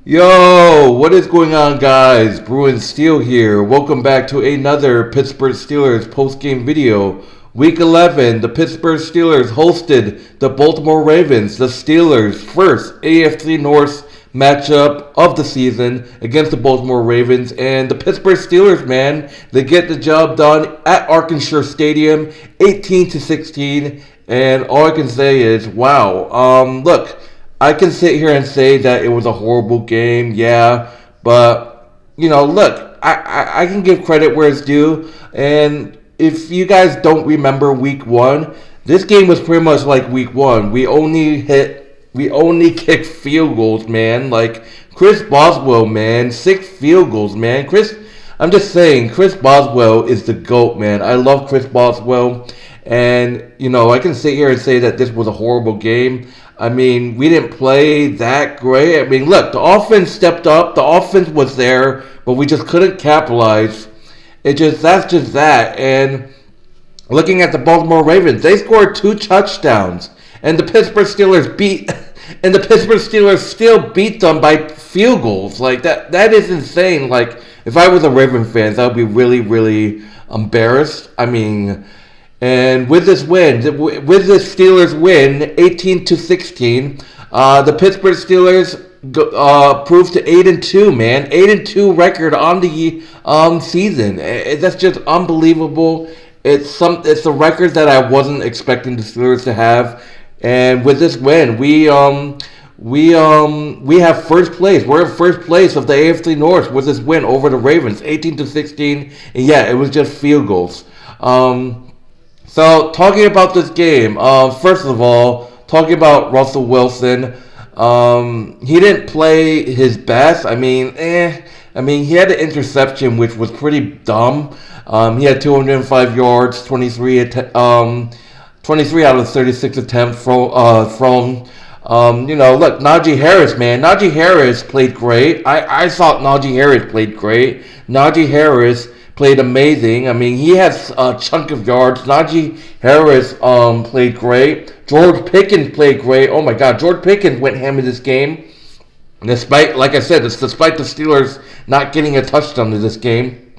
Yo, what is going on, guys? Bruin Steel here. Welcome back to another Pittsburgh Steelers post-game video. Week 11, the Pittsburgh Steelers hosted the Baltimore Ravens. The Steelers' first AFC North matchup of the season against the Baltimore Ravens. And the Pittsburgh Steelers, man, they get the job done at Arkansas Stadium, 18-16. And all I can say is, wow. Look. I can sit here and say that it was a horrible game, yeah, but, look, I can give credit where it's due, and if you guys don't remember week one, this game was pretty much like week one. We only kicked field goals, man, like Chris Boswell, man, 6 field goals, man. I'm just saying, Chris Boswell is the GOAT, man. I love Chris Boswell, and, I can sit here and say that this was a horrible game. I mean, we didn't play that great. I mean, look, the offense stepped up. The offense was there, but we just couldn't capitalize. That's just that. And looking at the Baltimore Ravens, they scored 2 touchdowns, and the Pittsburgh Steelers still beat them by field goals. Like that is insane. Like, if I was a Ravens fan, I would be really, really embarrassed. I mean. And with this Steelers win, 18-16, the Pittsburgh Steelers proved to 8-2, man, 8-2 record on the season. That's just unbelievable. It's a record that I wasn't expecting the Steelers to have. And with this win, we have first place. We're in first place of the AFC North with this win over the Ravens, 18-16. And yeah, it was just field goals. So, talking about this game, first of all, talking about Russell Wilson, he didn't play his best. I mean, he had an interception, which was pretty dumb. He had 205 yards, 23 out of 36 attempts from look, Najee Harris, man. Najee Harris played great. I thought Najee Harris played great. Najee Harris played amazing. I mean, he has a chunk of yards. Najee Harris played great. George Pickens played great. Oh my God, George Pickens went ham in this game. Despite the Steelers not getting a touchdown in this game.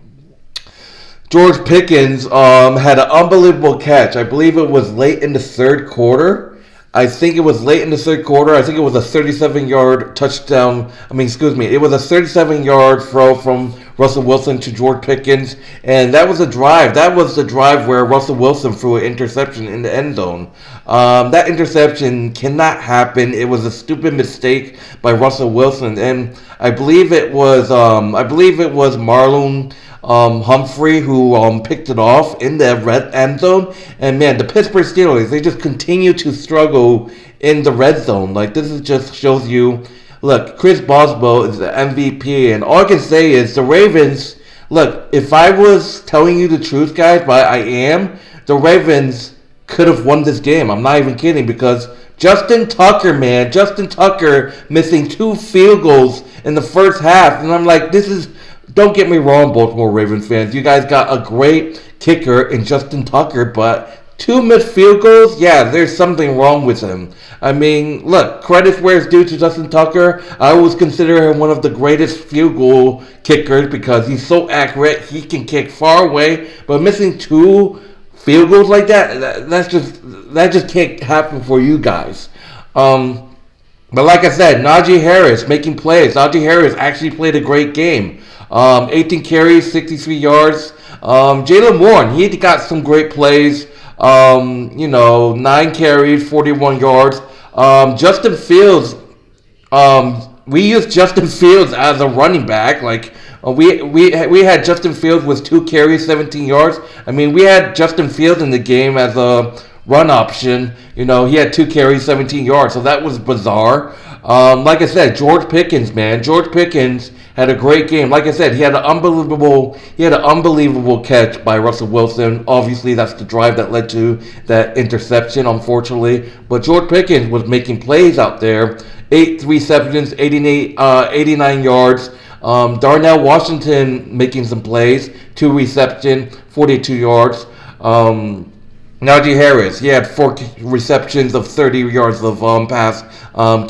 George Pickens had an unbelievable catch. I believe it was late in the third quarter. I think it was a 37-yard touchdown. It was a 37-yard throw from Russell Wilson to George Pickens, and that was a drive. That was the drive where Russell Wilson threw an interception in the end zone. That interception cannot happen. It was a stupid mistake by Russell Wilson, and I believe it was Marlon Humphrey who picked it off in the red end zone. And man, the Pittsburgh Steelers, they just continue to struggle in the red zone. Like, this just shows you, look, Chris Boswell is the MVP, and all I can say is the Ravens, look, if I was telling you the truth, guys, but I am, the Ravens could have won this game. I'm not even kidding, because Justin Tucker missing 2 field goals in the first half, and I'm like, don't get me wrong, Baltimore Ravens fans. You guys got a great kicker in Justin Tucker, but 2 missed field goals? Yeah, there's something wrong with him. I mean, look, credit where it's due to Justin Tucker. I always consider him one of the greatest field goal kickers because he's so accurate. He can kick far away, but missing 2 field goals like that just can't happen for you guys. But like I said, Najee Harris making plays. Najee Harris actually played a great game. 18 carries, 63 yards. Jalen Warren, he got some great plays. 9 carries, 41 yards. Justin Fields, we used Justin Fields as a running back. Like, we had Justin Fields with 2 carries, 17 yards. I mean, we had Justin Fields in the game as a run option. He had 2 carries, 17 yards. So that was bizarre. Like I said, George Pickens, man. George Pickens had a great game. Like I said, he had an unbelievable catch by Russell Wilson. Obviously, that's the drive that led to that interception, unfortunately. But George Pickens was making plays out there. 8 receptions, 89 yards. Darnell Washington making some plays. 2 receptions, 42 yards. Najee Harris, he had 4 receptions of 30 yards of pass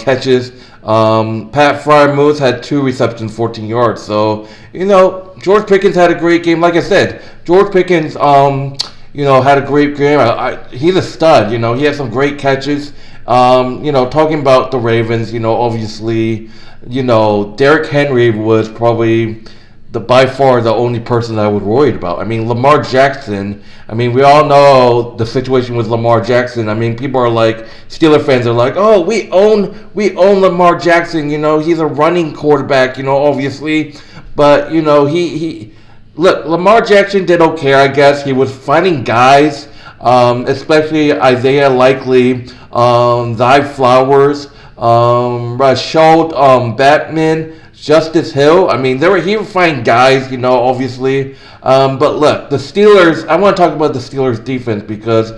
catches. Pat Fryermuth had 2 receptions, 14 yards. So, George Pickens had a great game. Like I said, George Pickens, had a great game. He's a stud. He had some great catches. Talking about the Ravens, obviously, Derrick Henry was probably by far the only person I was worried about. I mean, Lamar Jackson. I mean, we all know the situation with Lamar Jackson. I mean, people are like, Steeler fans are like, oh, we own Lamar Jackson. He's a running quarterback. Obviously, but he look, Lamar Jackson did okay, I guess. He was finding guys, especially Isaiah Likely, Zy Flowers, Rashad Batman. Justice Hill. I mean, he would find guys, obviously. But look, the Steelers. I want to talk about the Steelers defense because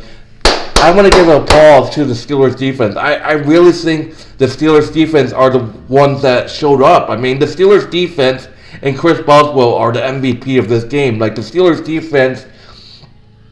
I want to give a pause to the Steelers defense. I really think the Steelers defense are the ones that showed up. I mean, the Steelers defense and Chris Boswell are the MVP of this game. Like the Steelers defense.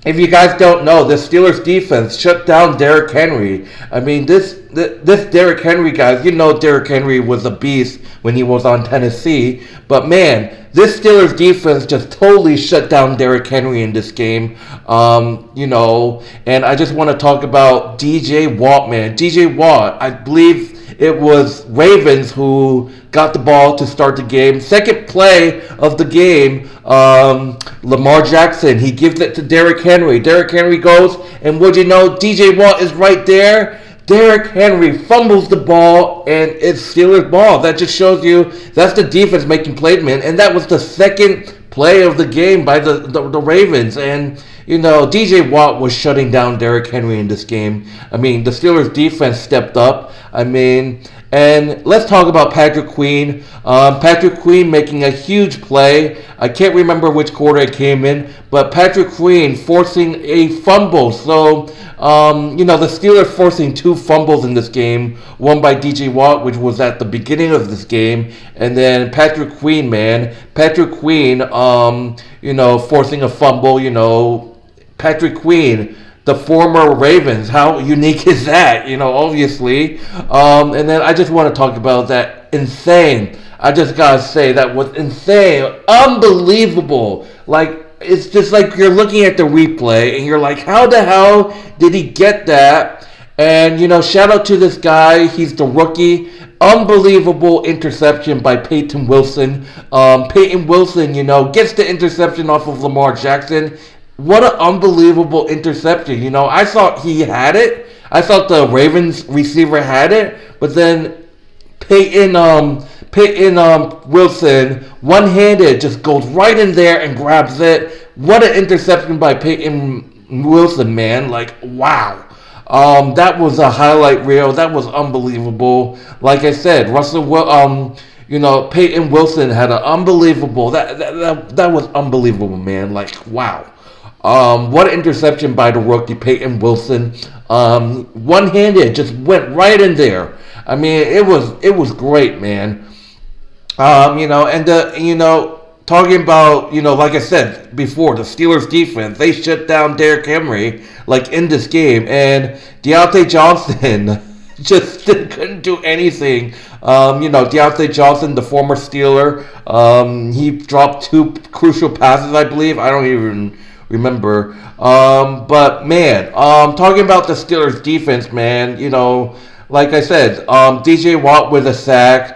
If you guys don't know, the Steelers defense shut down Derrick Henry. I mean, this Derrick Henry, guys, Derrick Henry was a beast when he was on Tennessee. But man, this Steelers defense just totally shut down Derrick Henry in this game. And I just want to talk about DJ Watt, man. DJ Watt, I believe it was Ravens who got the ball to start the game. Second play of the game, Lamar Jackson, he gives it to Derrick Henry. Derrick Henry goes, and would you know, DJ Watt is right there. Derrick Henry fumbles the ball, and it's Steelers ball. That just shows you that's the defense making plays, man. And that was the second play of the game by the Ravens. And, DJ Watt was shutting down Derrick Henry in this game. I mean, the Steelers defense stepped up. I mean, and let's talk about Patrick Queen. Patrick Queen making a huge play. I can't remember which quarter it came in, but Patrick Queen forcing a fumble. So, the Steelers forcing 2 fumbles in this game. One by DJ Watt, which was at the beginning of this game, and then Patrick Queen, forcing a fumble. Patrick Queen, the former Ravens. How unique is that? Obviously. And then I just want to talk about that insane. I just gotta say that was insane, unbelievable. Like, it's just like you're looking at the replay and you're like, how the hell did he get that? And shout out to this guy. He's the rookie. Unbelievable interception by Peyton Wilson. Peyton Wilson, gets the interception off of Lamar Jackson. What an unbelievable interception. I thought he had it. I thought the Ravens receiver had it. But then Peyton Wilson, one-handed, just goes right in there and grabs it. What an interception by Peyton Wilson, man. Like, wow. That was a highlight reel. That was unbelievable. Like I said, Peyton Wilson had an unbelievable, that was unbelievable, man. Like, wow. What an interception by the rookie, Peyton Wilson. One-handed, just went right in there. I mean, it was great, man. Talking about, like I said before, the Steelers defense, they shut down Derrick Henry, like, in this game. And Deontay Johnson just couldn't do anything. Deontay Johnson, the former Steeler, he dropped 2 crucial passes, I believe. I don't even remember. But, man, talking about the Steelers defense, man, like I said, DJ Watt with a sack.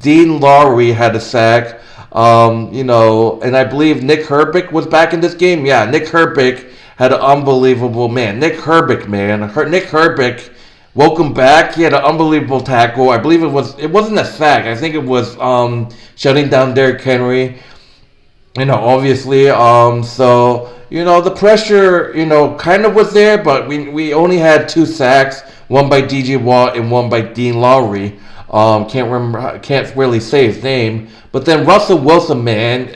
Dean Lowry had a sack. And I believe Nick Herbig was back in this game. Yeah, Nick Herbig had an unbelievable, man. Nick Herbig, welcome back. He had an unbelievable tackle. I believe it wasn't a sack. I think it was shutting down Derrick Henry. Obviously. So, the pressure, kind of was there, but we only had 2 sacks. One by DJ Watt and one by Dean Lowry. Can't really say his name. But then Russell Wilson, man,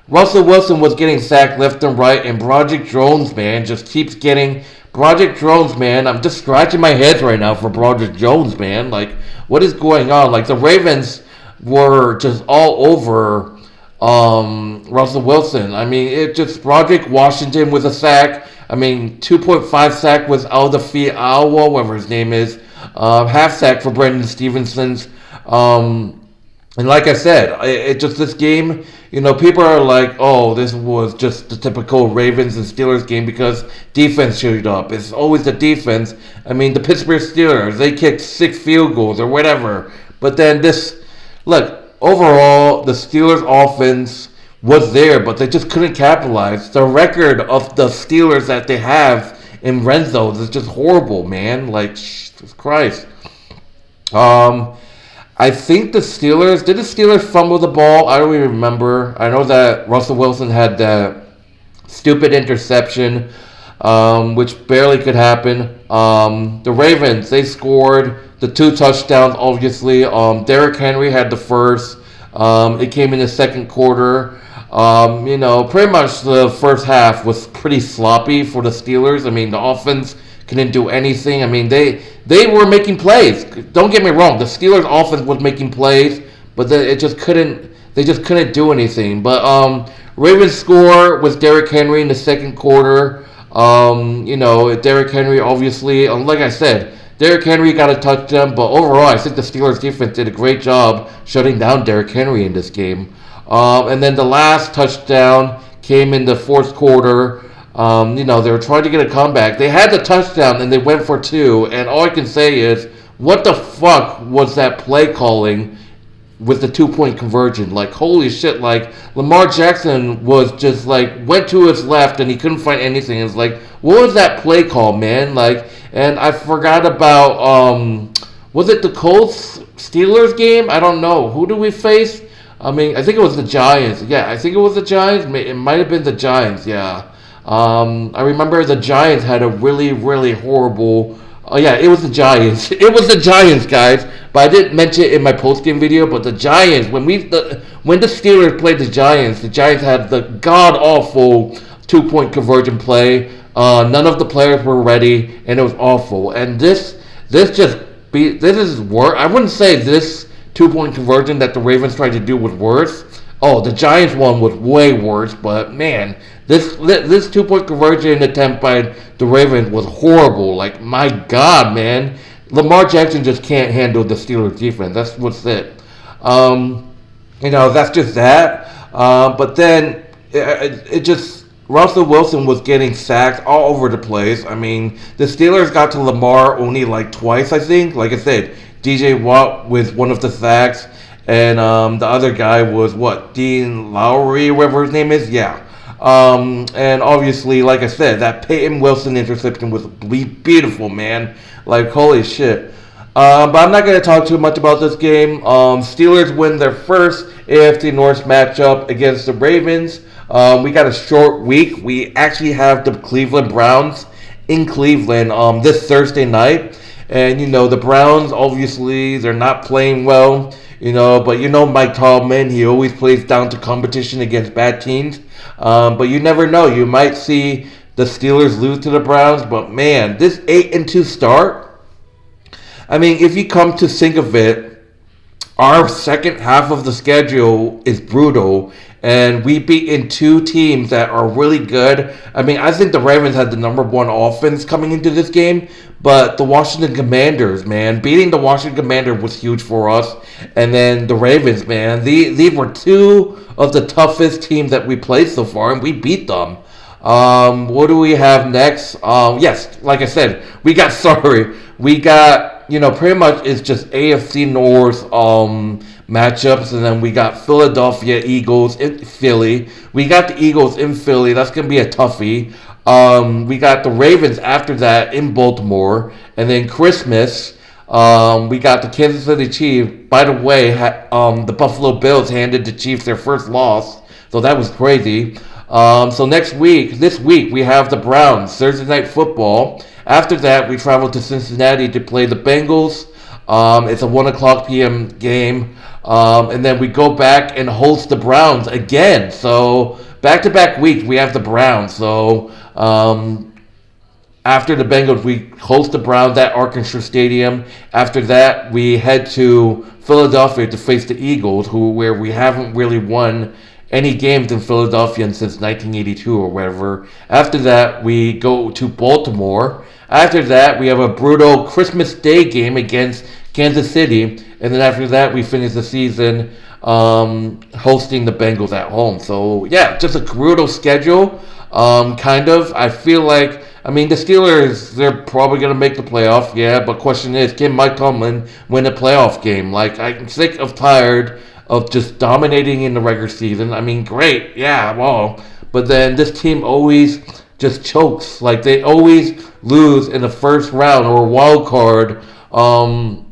Russell Wilson was getting sacked left and right, and Broderick Jones, man, just keeps getting. Broderick Jones, man, I'm just scratching my head right now for Broderick Jones, man. Like, what is going on? Like, the Ravens were just all over Russell Wilson. I mean, it just Broderick Washington with a sack. I mean, 2.5 sack was Aldafi Alwa, whatever his name is. half sack for Brendan Stevenson's. And like I said, it just this game, people are like, oh, this was just the typical Ravens and Steelers game because defense showed up. It's always the defense. I mean, the Pittsburgh Steelers, they kicked 6 field goals or whatever. But then look, overall, the Steelers offense was there, but they just couldn't capitalize. The record of the Steelers that they have in red zones is just horrible, man. Like, Jesus Christ. I think did the Steelers fumble the ball? I don't even remember. I know that Russell Wilson had that stupid interception, which barely could happen. The Ravens, they scored the 2 touchdowns, obviously. Derrick Henry had the first. It came in the second quarter. Pretty much the first half was pretty sloppy for the Steelers. I mean, the offense couldn't do anything. I mean, they were making plays. Don't get me wrong. The Steelers' offense was making plays, but they just couldn't do anything. But Ravens score was Derrick Henry in the second quarter. Derrick Henry, obviously, like I said, Derrick Henry got a touchdown, but overall, I think the Steelers' defense did a great job shutting down Derrick Henry in this game. And then the last touchdown came in the fourth quarter. They were trying to get a comeback. They had the touchdown and they went for 2. And all I can say is, what the fuck was that play calling with the 2-point conversion? Like, holy shit, like, Lamar Jackson was just like, went to his left and he couldn't find anything. It's like, what was that play call, man? Like, and I forgot about, was it the Colts Steelers game? I don't know. Who do we face? I mean, I think it was the Giants. Yeah, I think it was the Giants. It might have been the Giants, yeah. I remember the Giants had a really, really horrible. Oh yeah, it was the Giants. It was the Giants, guys. But I didn't mention it in my post-game video. But the Giants, when the Steelers played the Giants had the god-awful 2-point conversion play. None of the players were ready, and it was awful. And this is worse. I wouldn't say this 2-point conversion that the Ravens tried to do was worse. Oh, the Giants one was way worse, but man, this 2-point conversion attempt by the Ravens was horrible. Like, my God, man. Lamar Jackson just can't handle the Steelers defense. That's what's it. That's just that. But then it just, Russell Wilson was getting sacked all over the place. I mean, the Steelers got to Lamar only like twice, I think. Like I said, DJ Watt with one of the sacks. And the other guy was, Dean Lowry, whatever his name is? Yeah. And obviously, like I said, that Peyton Wilson interception was beautiful, man. Like, holy shit. But I'm not going to talk too much about this game. Steelers win their first AFC North matchup against the Ravens. We got a short week. We actually have the Cleveland Browns in Cleveland this Thursday night. And, the Browns, obviously, they're not playing well. But Mike Tomlin, he always plays down to competition against bad teams. But you never know. You might see the Steelers lose to the Browns. But man, this 8-2 start, I mean, if you come to think of it, our second half of the schedule is brutal. And we beat in 2 teams that are really good. I mean, I think the Ravens had the number 1 offense coming into this game. But the Washington Commanders, man, beating the Washington Commanders was huge for us. And then the Ravens, man, these were 2 of the toughest teams that we played so far, and we beat them. What do we have next? Yes, like I said, we got pretty much it's just AFC North matchups, and then we got Philadelphia Eagles in Philly. We got the Eagles in Philly. That's going to be a toughie. We got the Ravens after that in Baltimore. And then Christmas, we got the Kansas City Chiefs. By the way, the Buffalo Bills handed the Chiefs their first loss. So that was crazy. So this week, we have the Browns, Thursday Night Football. After that, we travel to Cincinnati to play the Bengals. It's a 1 p.m. game. And then we go back and host the Browns again. So back-to-back weeks, we have the Browns. So after the Bengals, we host the Browns at Arkansas Stadium. After that, we head to Philadelphia to face the Eagles, where we haven't really won any games in Philadelphia since 1982 or whatever. After that, we go to Baltimore. After that, we have a brutal Christmas Day game against Kansas City, and then after that, we finish the season hosting the Bengals at home. So yeah, just a brutal schedule. Kind of. I feel like, I mean, the Steelers, they're probably going to make the playoff, yeah, but question is, can Mike Tomlin win a playoff game? Like, I'm sick of tired of just dominating in the regular season. I mean, great, yeah, well, but then this team always just chokes. Like, they always lose in the first round or a wild card. Well,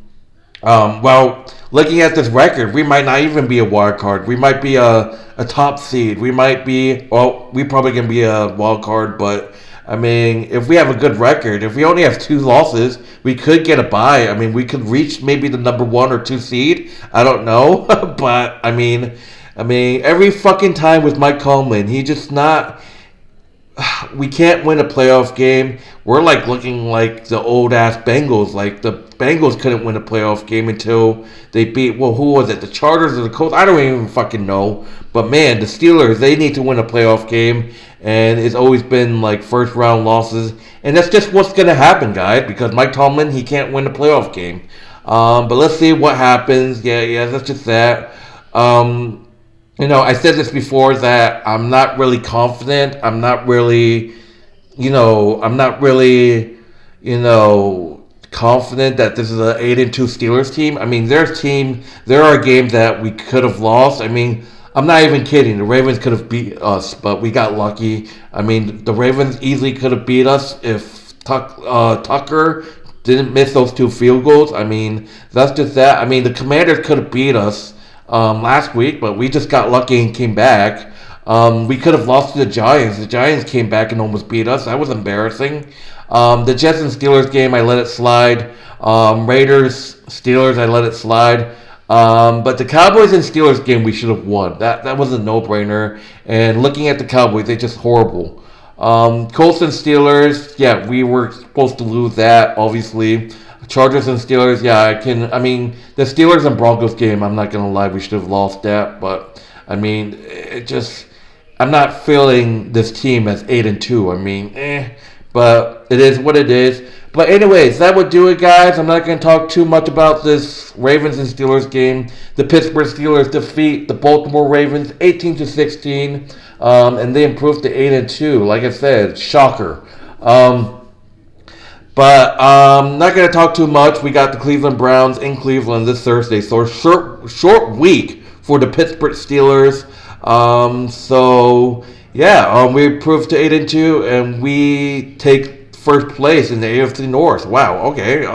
looking at this record, we might not even be a wild card. We might be a top seed. We might be, well, we probably can be a wild card, but I mean, if we have a good record, if we only have 2 losses, we could get a bye. I mean, we could reach maybe the number 1 or 2 seed. I don't know, but I mean, every fucking time with Mike Coleman, he just not. We can't win a playoff game. We're like looking like the old ass Bengals. Like the Bengals couldn't win a playoff game until they beat, well, who was it? The Chargers or the Colts? I don't even fucking know. But man, the Steelers, they need to win a playoff game, and it's always been like first round losses, and that's just what's gonna happen, guys. Because Mike Tomlin, he can't win a playoff game. But let's see what happens. Yeah, that's just that. I said this before that I'm not really confident. I'm not really confident that this is an 8-2 Steelers team. I mean, there are games that we could have lost. I mean, I'm not even kidding. The Ravens could have beat us, but we got lucky. I mean, the Ravens easily could have beat us if Tucker didn't miss those 2 field goals. I mean, that's just that. I mean, the Commanders could have beat us last week, but we just got lucky and came back. We could have lost to the Giants. The Giants came back and almost beat us. That was embarrassing. The Jets and Steelers game, I let it slide. Raiders, Steelers, I let it slide. But the Cowboys and Steelers game, we should have won. That was a no-brainer. And looking at the Cowboys, they're just horrible. Colts and Steelers, yeah, we were supposed to lose that, obviously. Chargers and Steelers, yeah, the Steelers and Broncos game, I'm not going to lie, we should have lost that. But, I mean, I'm not feeling this team as 8-2. I mean, but it is what it is. But anyways, that would do it, guys. I'm not going to talk too much about this Ravens and Steelers game. The Pittsburgh Steelers defeat the Baltimore Ravens 18-16, and they improved to 8-2. Like I said, shocker. But not going to talk too much. We got the Cleveland Browns in Cleveland this Thursday. So a short week for the Pittsburgh Steelers. We improved to 8-2, and we take first place in the AFC North. Wow, okay.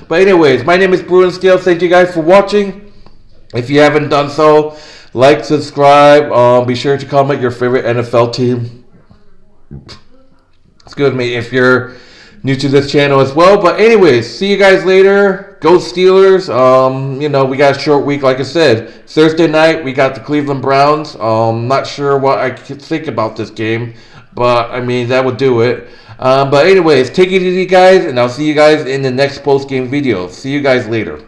But anyways, my name is Bruin Steele. Thank you guys for watching. If you haven't done so, like, subscribe. Be sure to comment your favorite NFL team. Excuse me, if you're new to this channel as well. But anyways, see you guys later. Go Steelers. We got a short week, like I said. Thursday night, we got the Cleveland Browns. Not sure what I could think about this game, but I mean, that would do it. But anyways, take it easy, guys, and I'll see you guys in the next post-game video. See you guys later.